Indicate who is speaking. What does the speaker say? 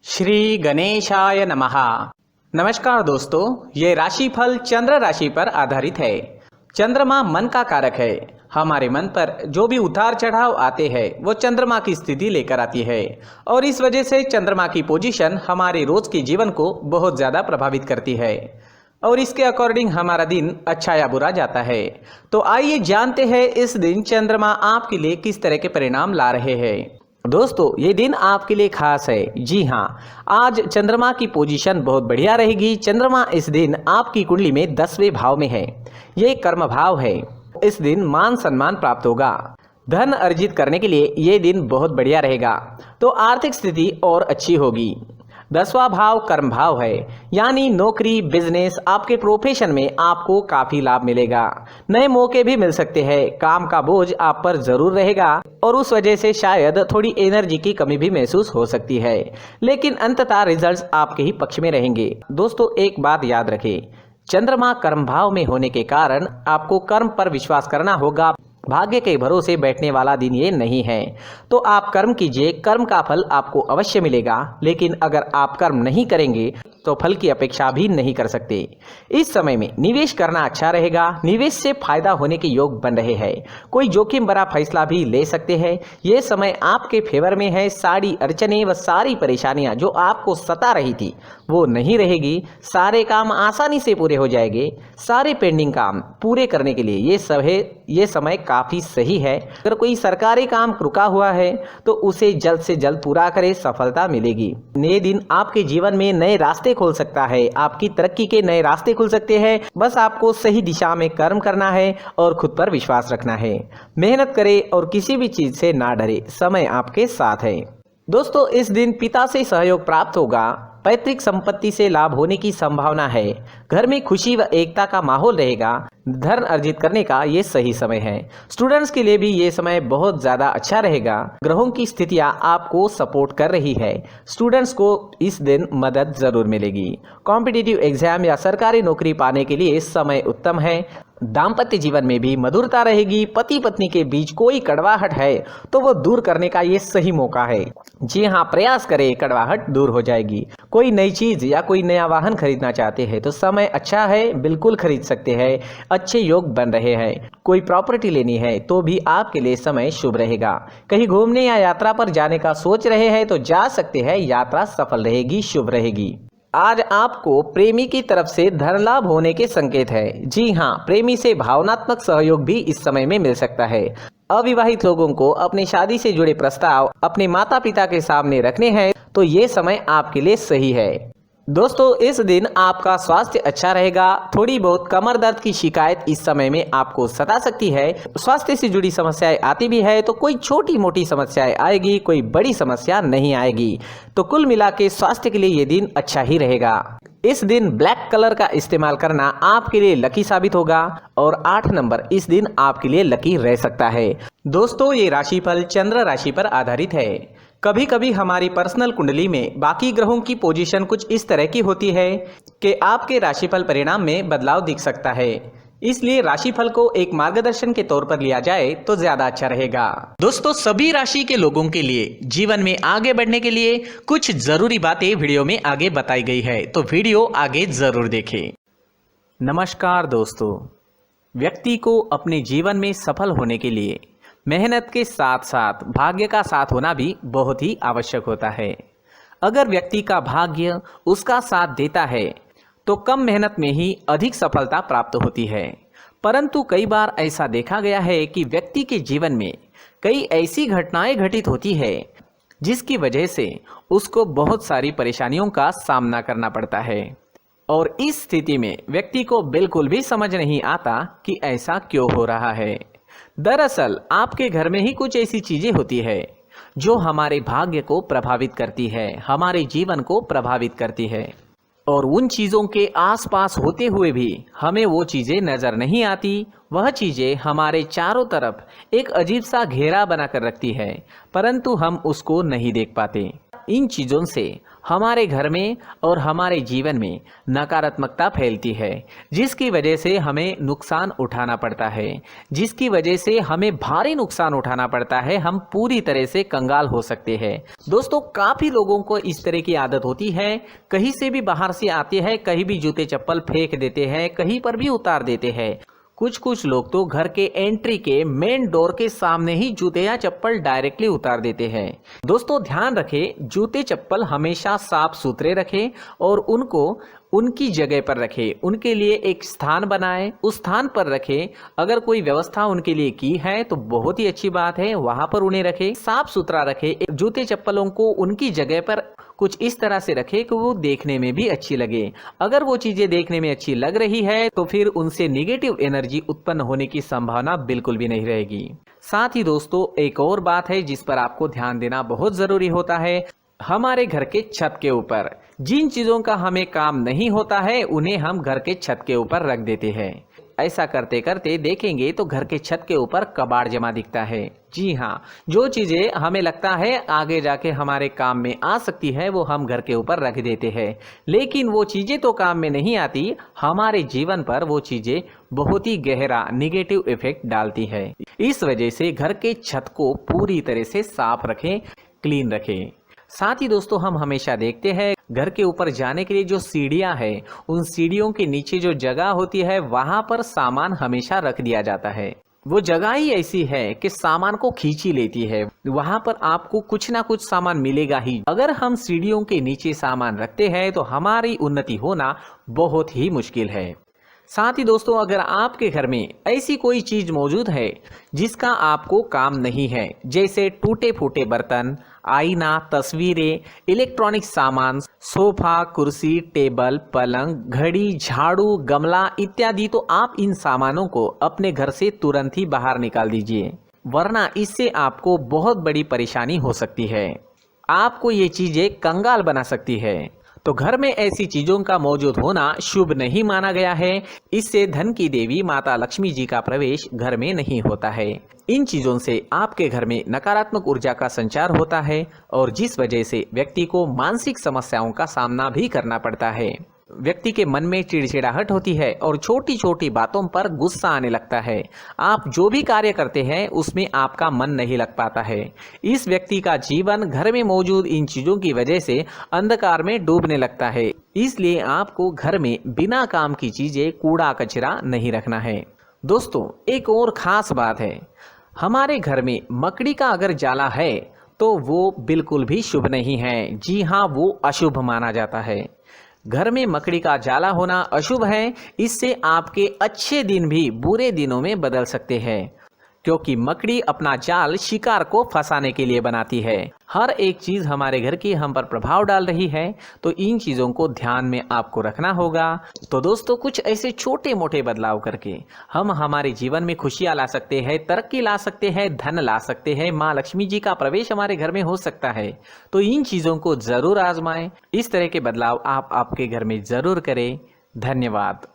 Speaker 1: श्री गणेशाय नमः। नमस्कार दोस्तों, ये राशिफल चंद्र राशि पर आधारित है। चंद्रमा मन का कारक है। हमारे मन पर जो भी उतार चढ़ाव आते हैं वो चंद्रमा की स्थिति लेकर आती है और इस वजह से चंद्रमा की पोजीशन हमारे रोज के जीवन को बहुत ज़्यादा प्रभावित करती है और इसके अकॉर्डिंग हमारा दिन अच्छा या बुरा जाता है। तो आइए जानते हैं इस दिन चंद्रमा आपके लिए किस तरह के परिणाम ला रहे हैं। दोस्तों, ये दिन आपके लिए खास है। जी हाँ, आज चंद्रमा की पोजीशन बहुत बढ़िया रहेगी। चंद्रमा इस दिन आपकी कुंडली में 10वें भाव में है। ये कर्म भाव है। इस दिन मान सम्मान प्राप्त होगा। धन अर्जित करने के लिए ये दिन बहुत बढ़िया रहेगा। तो आर्थिक स्थिति और अच्छी होगी। 10वां भाव कर्म भाव है, यानी नौकरी, बिजनेस, आपके प्रोफेशन में आपको काफी लाभ मिलेगा। नए मौके भी मिल सकते हैं। काम का बोझ आप पर जरूर रहेगा और उस वजह से शायद थोड़ी एनर्जी की कमी भी महसूस हो सकती है, लेकिन अंततः रिजल्ट्स आपके ही पक्ष में रहेंगे। दोस्तों, एक बात याद रखें, चंद्रमा कर्म भाव में होने के कारण आपको कर्म पर विश्वास करना होगा। भाग्य के भरोसे बैठने वाला दिन ये नहीं है। तो आप कर्म कीजिए, कर्म का फल आपको अवश्य मिलेगा, लेकिन अगर आप कर्म नहीं करेंगे तो फल की अपेक्षा भी नहीं कर सकते। इस समय में निवेश करना अच्छा रहेगा। निवेश से फायदा होने के योग बन रहे हैं। कोई जोखिम भरा फैसला भी ले सकते हैं। ये समय आपके फेवर में है। सारी अड़चने व सारी परेशानियां जो आपको सता रही थी वो नहीं रहेगी। सारे काम आसानी से पूरे हो जाएंगे। सारे पेंडिंग काम पूरे करने के लिए ये समय काफी सही है। अगर कोई सरकारी काम रुका हुआ है तो उसे जल्द से जल्द पूरा करें, सफलता मिलेगी। नए दिन आपके जीवन में नए रास्ते खोल सकता है। आपकी तरक्की के नए रास्ते खुल सकते हैं। बस आपको सही दिशा में कर्म करना है और खुद पर विश्वास रखना है। मेहनत करें और किसी भी चीज से ना डरे। समय आपके साथ है। दोस्तों, इस दिन पिता से सहयोग प्राप्त होगा। पैतृक संपत्ति से लाभ होने की संभावना है। घर में खुशी व एकता का माहौल रहेगा। धन अर्जित करने का ये सही समय है। स्टूडेंट्स के लिए भी ये समय बहुत ज़्यादा अच्छा रहेगा। ग्रहों की स्थितियां आपको सपोर्ट कर रही है। स्टूडेंट्स को इस दिन मदद जरूर मिलेगी। कॉम्पिटिटिव एग्जाम या सरकारी नौकरी पाने के लिए समय उत्तम है। दाम्पत्य जीवन में भी मधुरता रहेगी। पति पत्नी के बीच कोई कड़वाहट है तो वो दूर करने का ये सही मौका है। जी हाँ, प्रयास करें, कड़वाहट दूर हो जाएगी। कोई नई चीज या कोई नया वाहन खरीदना चाहते हैं तो समय अच्छा है, बिल्कुल खरीद सकते हैं। अच्छे योग बन रहे हैं। कोई प्रॉपर्टी लेनी है तो भी आपके लिए समय शुभ रहेगा। कहीं घूमने या यात्रा पर जाने का सोच रहे हैं तो जा सकते हैं। यात्रा सफल रहेगी, शुभ रहेगी। आज आपको प्रेमी की तरफ से धन लाभ होने के संकेत है। जी हाँ, प्रेमी से भावनात्मक सहयोग भी इस समय में मिल सकता है। अविवाहित लोगों को अपनी शादी से जुड़े प्रस्ताव अपने माता पिता के सामने रखने हैं तो ये समय आपके लिए सही है। दोस्तों, इस दिन आपका स्वास्थ्य अच्छा रहेगा। थोड़ी बहुत कमर दर्द की शिकायत इस समय में आपको सता सकती है। स्वास्थ्य से जुड़ी समस्याएं आती भी है तो कोई छोटी मोटी समस्याएं आएगी, कोई बड़ी समस्या नहीं आएगी। तो कुल मिला के स्वास्थ्य के लिए ये दिन अच्छा ही रहेगा। इस दिन ब्लैक कलर का इस्तेमाल करना आपके लिए लकी साबित होगा और 8 नंबर इस दिन आपके लिए लकी रह सकता है। दोस्तों, ये राशिफल चंद्र राशि पर आधारित है। कभी कभी हमारी पर्सनल कुंडली में बाकी ग्रहों की पोजीशन कुछ इस तरह की होती है कि आपके राशिफल परिणाम में बदलाव दिख सकता है। इसलिए राशिफल को एक मार्गदर्शन के तौर पर लिया जाए तो ज्यादा अच्छा रहेगा। दोस्तों, सभी राशि के लोगों के लिए जीवन में आगे बढ़ने के लिए कुछ जरूरी बातें वीडियो में आगे बताई गई है, तो वीडियो आगे जरूर देखें। नमस्कार दोस्तों, व्यक्ति को अपने जीवन में सफल होने के लिए मेहनत के साथ साथ भाग्य का साथ होना भी बहुत ही आवश्यक होता है। अगर व्यक्ति का भाग्य उसका साथ देता है तो कम मेहनत में ही अधिक सफलता प्राप्त होती है। परंतु कई बार ऐसा देखा गया है कि व्यक्ति के जीवन में कई ऐसी घटनाएं घटित होती है जिसकी वजह से उसको बहुत सारी परेशानियों का सामना करना पड़ता है और इस स्थिति में व्यक्ति को बिल्कुल भी समझ नहीं आता कि ऐसा क्यों हो रहा है। दरअसल आपके घर में ही कुछ ऐसी चीजें होती है जो हमारे भाग्य को प्रभावित करती है, हमारे जीवन को प्रभावित करती है और उन चीजों के आसपास होते हुए भी हमें वो चीजें नजर नहीं आती। वह चीजें हमारे चारों तरफ एक अजीब सा घेरा बनाकर रखती है, परंतु हम उसको नहीं देख पाते। इन चीजों से हमारे घर में और हमारे जीवन में नकारात्मकता फैलती है, जिसकी वजह से हमें नुकसान उठाना पड़ता है, जिसकी वजह से हमें भारी नुकसान उठाना पड़ता है। हम पूरी तरह से कंगाल हो सकते हैं। दोस्तों, काफ़ी लोगों को इस तरह की आदत होती है, कहीं से भी बाहर से आते हैं, कहीं भी जूते चप्पल फेंक देते हैं, कहीं पर भी उतार देते हैं। कुछ लोग तो घर के एंट्री के मेन डोर के सामने ही जूते या चप्पल डायरेक्टली उतार देते हैं। दोस्तों, ध्यान रखें, जूते चप्पल हमेशा साफ सुथरे रखें और उनको उनकी जगह पर रखें। उनके लिए एक स्थान बनाएं, उस स्थान पर रखें। अगर कोई व्यवस्था उनके लिए की है तो बहुत ही अच्छी बात है, वहां पर उन्हें रखें, साफ सुथरा रखें। जूते चप्पलों को उनकी जगह पर कुछ इस तरह से रखें कि वो देखने में भी अच्छी लगे। अगर वो चीजें देखने में अच्छी लग रही है तो फिर उनसे नेगेटिव एनर्जी उत्पन्न होने की संभावना बिल्कुल भी नहीं रहेगी। साथ ही दोस्तों, एक और बात है जिस पर आपको ध्यान देना बहुत जरूरी होता है। हमारे घर के छत के ऊपर जिन चीजों का हमें काम नहीं होता है उन्हें हम घर के छत के ऊपर रख देते हैं। ऐसा करते करते देखेंगे तो घर के छत के ऊपर कबाड़ जमा दिखता है। जी हाँ, जो चीजें हमें लगता है आगे जाके हमारे काम में आ सकती है वो हम घर के ऊपर रख देते हैं, लेकिन वो चीजें तो काम में नहीं आती, हमारे जीवन पर वो चीजें बहुत ही गहरा निगेटिव इफेक्ट डालती है। इस वजह से घर के छत को पूरी तरह से साफ रखें, क्लीन रखें। साथ ही दोस्तों, हम हमेशा देखते हैं घर के ऊपर जाने के लिए जो सीढ़ियां हैं, उन सीढ़ियों के नीचे जो जगह होती है वहां पर सामान हमेशा रख दिया जाता है। वो जगह ही ऐसी है कि सामान को खींची लेती है, वहां पर आपको कुछ ना कुछ सामान मिलेगा ही। अगर हम सीढ़ियों के नीचे सामान रखते हैं तो हमारी उन्नति होना बहुत ही मुश्किल है। साथ ही दोस्तों, अगर आपके घर में ऐसी कोई चीज मौजूद है जिसका आपको काम नहीं है, जैसे टूटे फूटे बर्तन, आईना, तस्वीरें, इलेक्ट्रॉनिक सामान, सोफा, कुर्सी, टेबल, पलंग, घड़ी, झाड़ू, गमला इत्यादि, तो आप इन सामानों को अपने घर से तुरंत ही बाहर निकाल दीजिए, वरना इससे आपको बहुत बड़ी परेशानी हो सकती है। आपको ये चीजें कंगाल बना सकती है। तो घर में ऐसी चीजों का मौजूद होना शुभ नहीं माना गया है। इससे धन की देवी माता लक्ष्मी जी का प्रवेश घर में नहीं होता है। इन चीजों से आपके घर में नकारात्मक ऊर्जा का संचार होता है और जिस वजह से व्यक्ति को मानसिक समस्याओं का सामना भी करना पड़ता है। व्यक्ति के मन में चिड़चिड़ाहट होती है और छोटी छोटी बातों पर गुस्सा आने लगता है। आप जो भी कार्य करते हैं उसमें आपका मन नहीं लग पाता है। इस व्यक्ति का जीवन घर में मौजूद इन चीजों की वजह से अंधकार में डूबने लगता है। इसलिए आपको घर में बिना काम की चीजें, कूड़ा कचरा नहीं रखना है। दोस्तों, एक और खास बात है, हमारे घर में मकड़ी का अगर जाला है तो वो बिल्कुल भी शुभ नहीं है। जी हाँ, वो अशुभ माना जाता है। घर में मकड़ी का जाला होना अशुभ है। इससे आपके अच्छे दिन भी बुरे दिनों में बदल सकते हैं, क्योंकि मकड़ी अपना जाल शिकार को फंसाने के लिए बनाती है। हर एक चीज हमारे घर की हम पर प्रभाव डाल रही है, तो इन चीजों को ध्यान में आपको रखना होगा। तो दोस्तों, कुछ ऐसे छोटे मोटे बदलाव करके हम हमारे जीवन में खुशियां ला सकते हैं, तरक्की ला सकते हैं, धन ला सकते हैं, माँ लक्ष्मी जी का प्रवेश हमारे घर में हो सकता है। तो इन चीजों को जरूर आजमाएं। इस तरह के बदलाव आप आपके घर में जरूर करें। धन्यवाद।